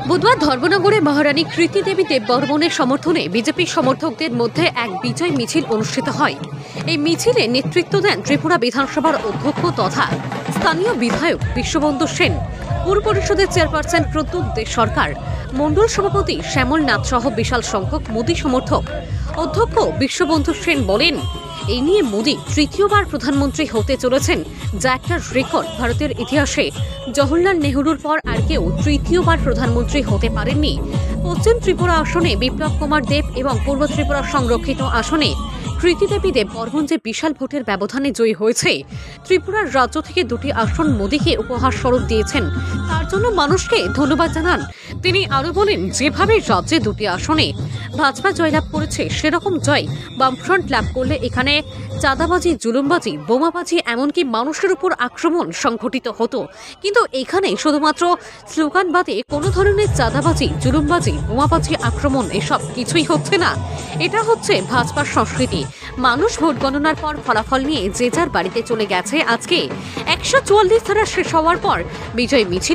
বুধবার ধর্মনগরে মহারানী কৃতি দেবী দেববর্মনের সমর্থনে বিজেপি সমর্থকদের মধ্যে এক বিজয় মিছিল অনুষ্ঠিত হয়। এই মিছিলে নেতৃত্ব দেন ত্রিপুরা বিধানসভার অধ্যক্ষ তথা স্থানীয় বিধায়ক বিশ্ববন্ধু সেন, পুর পরিষদের চেয়ারপারসন প্রদ্যুৎ দে সরকার, মণ্ডল সভাপতি শ্যামল নাথ সহ বিশাল সংখ্যক মোদী সমর্থক। অধ্যক্ষ বিশ্ববন্ধু সেন বলেন, এই নিয়ে মোদী তৃতীয়বার প্রধানমন্ত্রী হতে চলেছেন, যা একটা রেকর্ড ভারতের ইতিহাসে। জওহরলাল নেহরুর পর আর কেউ তৃতীয়বার প্রধানমন্ত্রী হতে পারেননি। পশ্চিম ত্রিপুরা আসনে বিপ্লব কুমার দেব এবং পূর্ব ত্রিপুরা সংরক্ষিত আসনে কৃতি দেবী দেববর্মন যে বিশাল ভোটের ব্যবধানে জয়ী হয়েছে, ত্রিপুরার রাজ্য থেকে দুটি আসন মোদীকে উপহার স্বরূপ দিয়েছেন, তার জন্য মানুষকে ধন্যবাদ জানান। তিনি আরো বলেন, যেভাবে রাজ্যে দুটি আসনে ভাজপা জয়লাভ করেছে, সেরকম জয় বামফ্রন্ট লাভ করলে এখানে চাঁদাবাজি, জুলুমবাজি, বোমাবাজি, এমনকি মানুষের উপর আক্রমণ সংঘটিত হতো। কিন্তু এখানে শুধুমাত্র স্লোগানবাদে কোনো ধরনের চাঁদাবাজি, জুলুমবাজি, বোমাবাজি, আক্রমণ এসব কিছুই হচ্ছে না। এটা হচ্ছে ভাজপার সংস্কৃতি। মানুষ ভোট গণনার পর ফলাফল নিয়ে যে যার বাড়িতে চলে গেছে। আজকে 144 ধারা শেষ হওয়ার পর বিজয় মিছিল